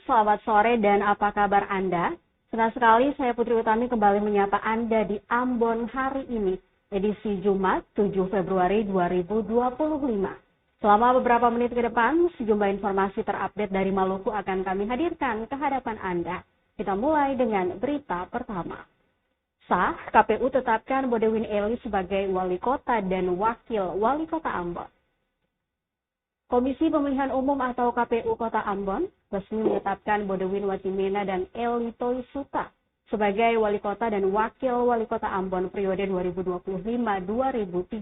selamat sore dan apa kabar Anda? Senang sekali saya Putri Utami kembali menyapa Anda di Ambon hari ini, edisi Jumat 7 Februari 2025. Selama beberapa menit ke depan, sejumlah informasi terupdate dari Maluku akan kami hadirkan ke hadapan Anda. Kita mulai dengan berita pertama. Sah, KPU tetapkan Bodewin Eli sebagai wali kota dan wakil wali kota Ambon. Komisi Pemilihan Umum atau KPU Kota Ambon resmi menetapkan Bodewin Watimena dan Eli Toisuta sebagai wali kota dan wakil wali kota Ambon periode 2025-2030.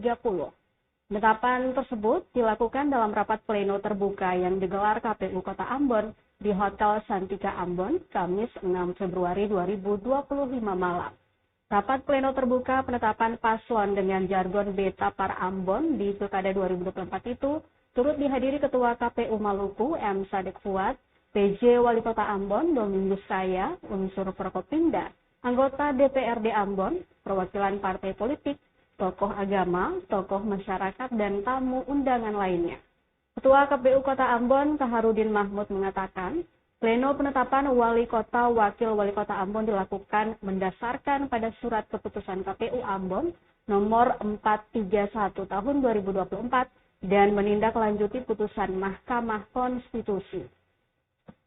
Penetapan tersebut dilakukan dalam rapat pleno terbuka yang digelar KPU Kota Ambon di Hotel Santika Ambon, Kamis 6 Februari 2025 malam. Rapat pleno terbuka penetapan paslon dengan jargon Beta Par Ambon di Pilkada 2024 itu turut dihadiri Ketua KPU Maluku M. Sadek Fuad, PJ Wali Kota Ambon Domingus Kaya, unsur Forkopimda, anggota DPRD Ambon, perwakilan partai politik, tokoh agama, tokoh masyarakat, dan tamu undangan lainnya. Ketua KPU Kota Ambon Kaharudin Mahmud mengatakan, pleno penetapan Wali Kota Wakil Wali Kota Ambon dilakukan mendasarkan pada surat keputusan KPU Ambon nomor 431 tahun 2024 dan menindaklanjuti putusan Mahkamah Konstitusi.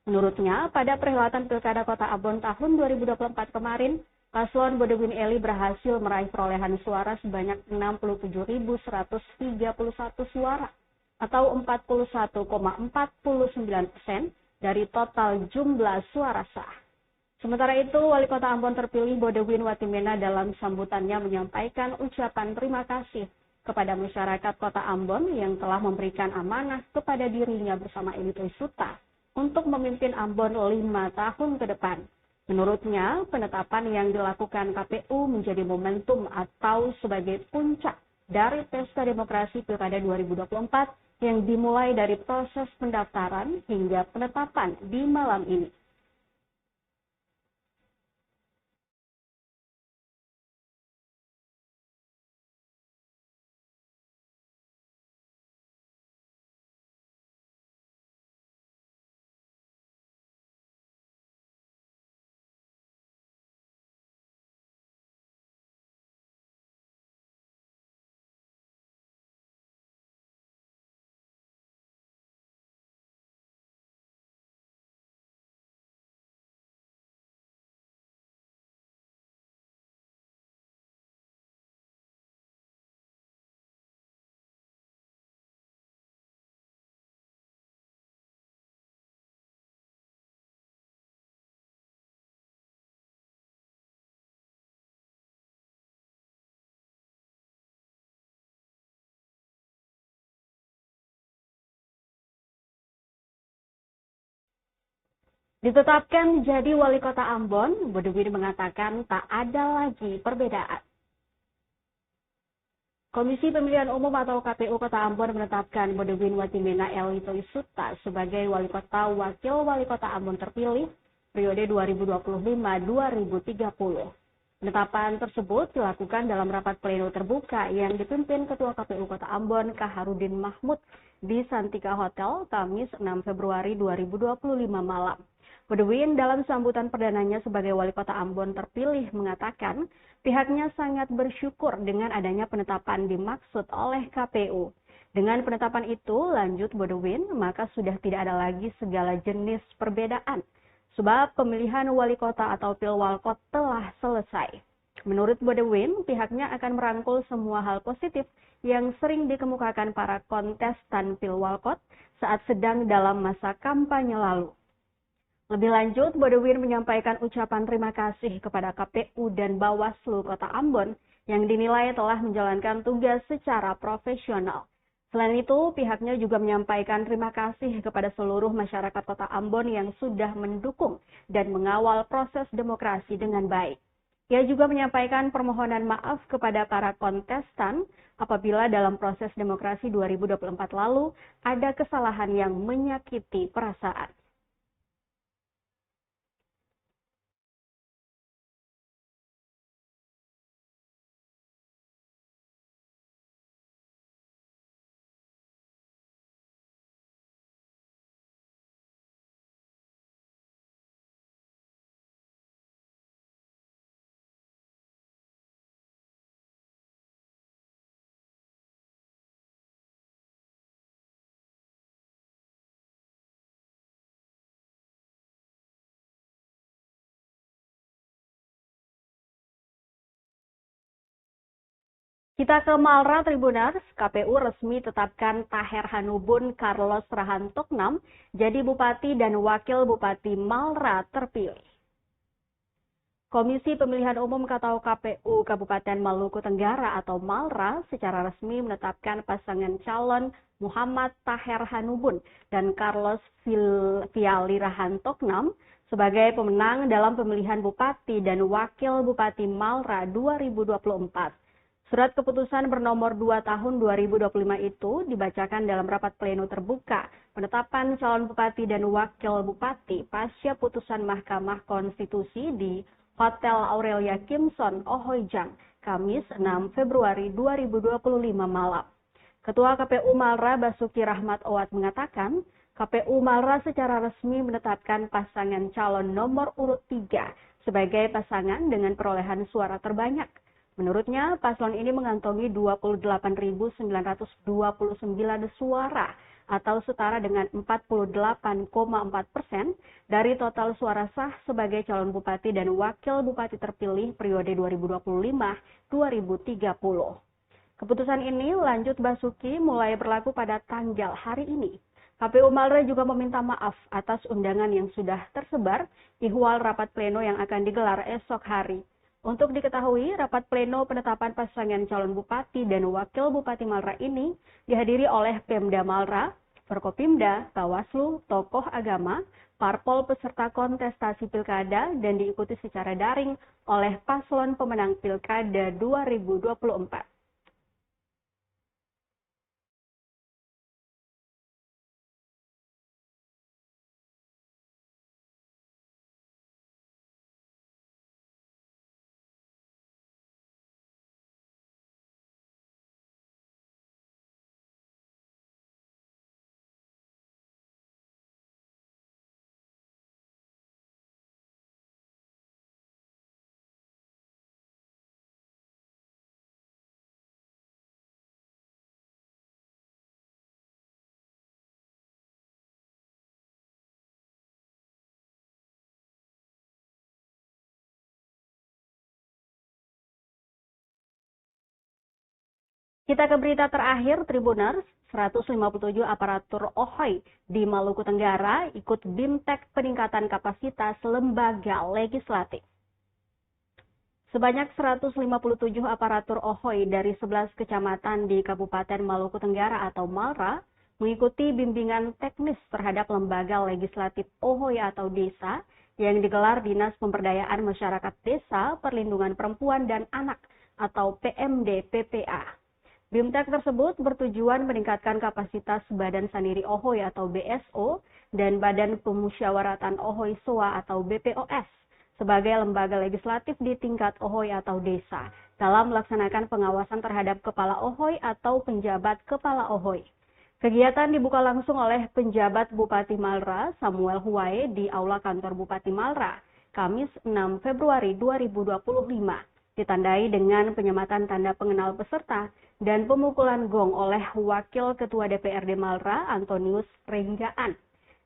Menurutnya, pada perhelatan Pilkada Kota Ambon tahun 2024 kemarin, paslon Bodewin Eli berhasil meraih perolehan suara sebanyak 67.131 suara atau 41,49% dari total jumlah suara sah. Sementara itu, Wali Kota Ambon terpilih Bodewin Watimena dalam sambutannya menyampaikan ucapan terima kasih kepada masyarakat Kota Ambon yang telah memberikan amanah kepada dirinya bersama Eli Toisuta untuk memimpin Ambon 5 tahun ke depan. Menurutnya, penetapan yang dilakukan KPU menjadi momentum atau sebagai puncak dari pesta demokrasi Pilkada 2024 yang dimulai dari proses pendaftaran hingga penetapan di malam ini. Ditetapkan menjadi Wali Kota Ambon, Bodewin mengatakan tak ada lagi perbedaan. Komisi Pemilihan Umum atau KPU Kota Ambon menetapkan Bodewin Watimena Eli Toisuta sebagai Wali Kota Wakil Wali Kota Ambon terpilih periode 2025-2030. Penetapan tersebut dilakukan dalam rapat pleno terbuka yang dipimpin Ketua KPU Kota Ambon Kaharudin Mahmud di Santika Hotel Kamis 6 Februari 2025 malam. Bodewin dalam sambutan perdananya sebagai Wali Kota Ambon terpilih mengatakan pihaknya sangat bersyukur dengan adanya penetapan dimaksud oleh KPU. Dengan penetapan itu, lanjut Bodewin, maka sudah tidak ada lagi segala jenis perbedaan. Sebab pemilihan wali kota atau pilwalkot telah selesai. Menurut Bodewin, pihaknya akan merangkul semua hal positif yang sering dikemukakan para kontestan pilwalkot saat sedang dalam masa kampanye lalu. Lebih lanjut, Bodewin menyampaikan ucapan terima kasih kepada KPU dan Bawaslu Kota Ambon yang dinilai telah menjalankan tugas secara profesional. Selain itu, pihaknya juga menyampaikan terima kasih kepada seluruh masyarakat Kota Ambon yang sudah mendukung dan mengawal proses demokrasi dengan baik. Ia juga menyampaikan permohonan maaf kepada para kontestan apabila dalam proses demokrasi 2024 lalu ada kesalahan yang menyakiti perasaan. Kita ke Malra Tribuners, KPU resmi tetapkan Taher Hanubun Carlos Rahantoknam jadi Bupati dan Wakil Bupati Malra terpilih. Komisi Pemilihan Umum atau KPU Kabupaten Maluku Tenggara atau Malra secara resmi menetapkan pasangan calon Muhammad Taher Hanubun dan Carlos Viali Rahantoknam sebagai pemenang dalam pemilihan Bupati dan Wakil Bupati Malra 2024. Surat keputusan bernomor 2 tahun 2025 itu dibacakan dalam rapat pleno terbuka penetapan calon bupati dan wakil bupati pasca putusan Mahkamah Konstitusi di Hotel Aurelia Kimson, Ohojang, Kamis 6 Februari 2025 malam. Ketua KPU Malra Basuki Rahmat Owat mengatakan, KPU Malra secara resmi menetapkan pasangan calon nomor urut 3 sebagai pasangan dengan perolehan suara terbanyak. Menurutnya, paslon ini mengantongi 28.929 suara atau setara dengan 48,4% dari total suara sah sebagai calon bupati dan wakil bupati terpilih periode 2025-2030. Keputusan ini lanjut Basuki mulai berlaku pada tanggal hari ini. KPU Malra juga meminta maaf atas undangan yang sudah tersebar ihwal rapat pleno yang akan digelar esok hari. Untuk diketahui, rapat pleno penetapan pasangan calon bupati dan wakil bupati Malra ini dihadiri oleh Pemda Malra, Forkopimda, Bawaslu, tokoh agama, parpol peserta kontestasi pilkada, dan diikuti secara daring oleh paslon pemenang pilkada 2024. Kita ke berita terakhir, Tribuners. 157 aparatur OHOI di Maluku Tenggara ikut BIMTEK peningkatan kapasitas lembaga legislatif. Sebanyak 157 aparatur OHOI dari 11 kecamatan di Kabupaten Maluku Tenggara atau Malra mengikuti bimbingan teknis terhadap lembaga legislatif OHOI atau desa yang digelar Dinas Pemberdayaan Masyarakat Desa, Perlindungan Perempuan dan Anak atau PMD PPA. BIMTEK tersebut bertujuan meningkatkan kapasitas Badan Sandiri OHOI atau BSO dan Badan Pemusyawaratan OHOI SOA atau BPOS sebagai lembaga legislatif di tingkat OHOI atau desa dalam melaksanakan pengawasan terhadap kepala OHOI atau penjabat kepala OHOI. Kegiatan dibuka langsung oleh penjabat Bupati Malra, Samuel Huwae di Aula Kantor Bupati Malra, Kamis 6 Februari 2025. Ditandai dengan penyematan tanda pengenal peserta dan pemukulan gong oleh Wakil Ketua DPRD Malra, Antonius Renggaan,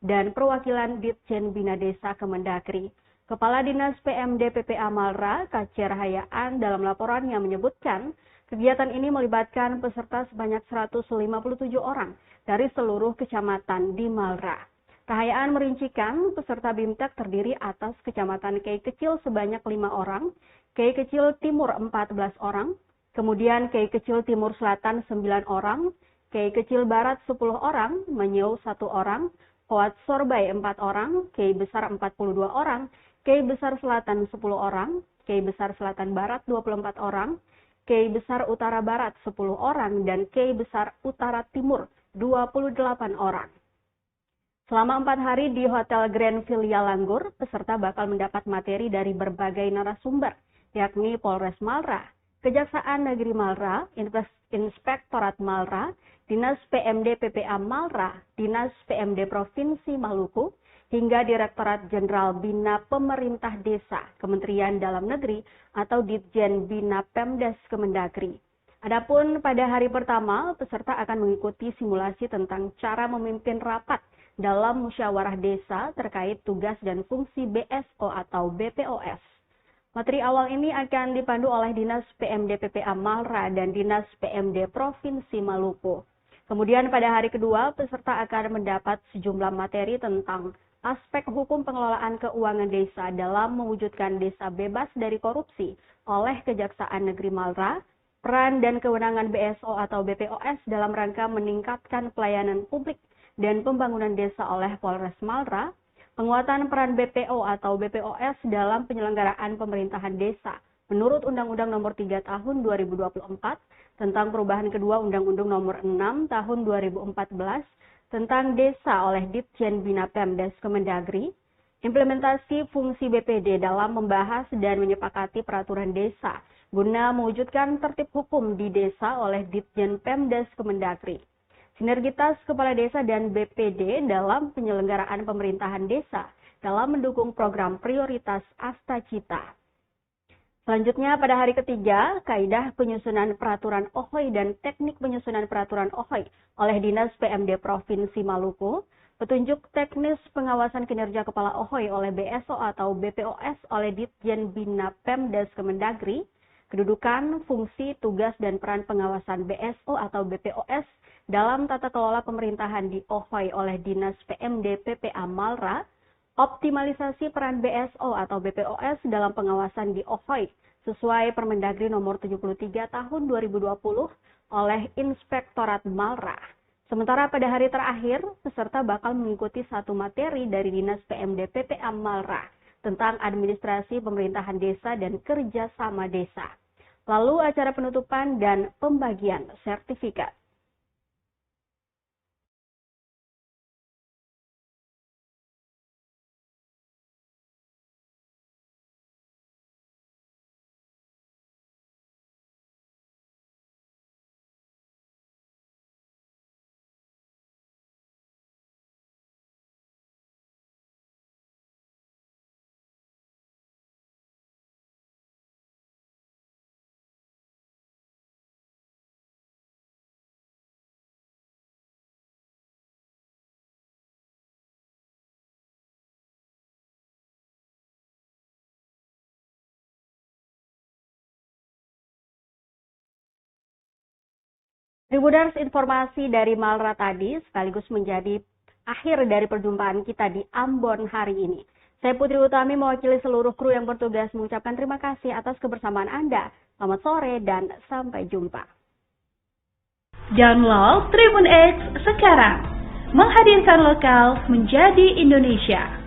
dan perwakilan Ditjen Bina Desa Kemendagri. Kepala Dinas PMD PPA Malra, Kaci Rahayaan, dalam laporannya menyebutkan, kegiatan ini melibatkan peserta sebanyak 157 orang dari seluruh kecamatan di Malra. Rahayaan merincikan peserta BIMTEK terdiri atas Kecamatan Kei Kecil sebanyak 5 orang, Kei Kecil Timur 14 orang, kemudian Kei Kecil Timur Selatan 9 orang, Kei Kecil Barat 10 orang, Menyeu 1 orang, Hoat Sorbai 4 orang, Kei Besar 42 orang, Kei Besar Selatan 10 orang, Kei Besar Selatan Barat 24 orang, Kei Besar Utara Barat 10 orang, dan Kei Besar Utara Timur 28 orang. Selama 4 hari di Hotel Grand Filia Langgur, peserta bakal mendapat materi dari berbagai narasumber, yakni Polres Malra, Kejaksaan Negeri Malra, Inspektorat Malra, Dinas PMD PPA Malra, Dinas PMD Provinsi Maluku, hingga Direktorat Jenderal Bina Pemerintah Desa, Kementerian Dalam Negeri, atau Ditjen Bina Pemdes Kemendagri. Adapun pada hari pertama, peserta akan mengikuti simulasi tentang cara memimpin rapat dalam musyawarah desa terkait tugas dan fungsi BSO atau BPOS. Materi awal ini akan dipandu oleh Dinas PMD PPA Malra dan Dinas PMD Provinsi Maluku. Kemudian pada hari kedua, peserta akan mendapat sejumlah materi tentang aspek hukum pengelolaan keuangan desa dalam mewujudkan desa bebas dari korupsi oleh Kejaksaan Negeri Malra, peran dan kewenangan BSO atau BPOS dalam rangka meningkatkan pelayanan publik dan pembangunan desa oleh Polres Malra, penguatan peran BPO atau BPOS dalam penyelenggaraan pemerintahan desa menurut Undang-Undang Nomor 3 Tahun 2024 tentang perubahan kedua Undang-Undang Nomor 6 Tahun 2014 tentang desa oleh Ditjen Bina Pemdes Kemendagri, implementasi fungsi BPD dalam membahas dan menyepakati peraturan desa guna mewujudkan tertib hukum di desa oleh Ditjen Pemdes Kemendagri. Sinergitas Kepala Desa dan BPD dalam penyelenggaraan pemerintahan desa dalam mendukung program prioritas Asta Cita. Selanjutnya pada hari ketiga, kaidah penyusunan peraturan OHOI dan teknik penyusunan peraturan OHOI oleh Dinas PMD Provinsi Maluku, petunjuk teknis pengawasan kinerja Kepala OHOI oleh BSO atau BPOS oleh Ditjen Bina Pemdes Kemendagri, kedudukan, fungsi, tugas, dan peran pengawasan BSO atau BPOS dalam tata kelola pemerintahan di OHOI oleh Dinas PMD PPA Malra, optimalisasi peran BSO atau BPOS dalam pengawasan di OHOI sesuai Permendagri Nomor 73 Tahun 2020 oleh Inspektorat Malra. Sementara pada hari terakhir, peserta bakal mengikuti satu materi dari Dinas PMD PPA Malra tentang administrasi pemerintahan desa dan kerjasama desa. Lalu acara penutupan dan pembagian sertifikat. Tribuners, informasi dari Malra tadi sekaligus menjadi akhir dari perjumpaan kita di Ambon hari ini. Saya Putri Utami mewakili seluruh kru yang bertugas mengucapkan terima kasih atas kebersamaan Anda. Selamat sore dan sampai jumpa. Download Tribun X sekarang, menghadirkan lokal menjadi Indonesia.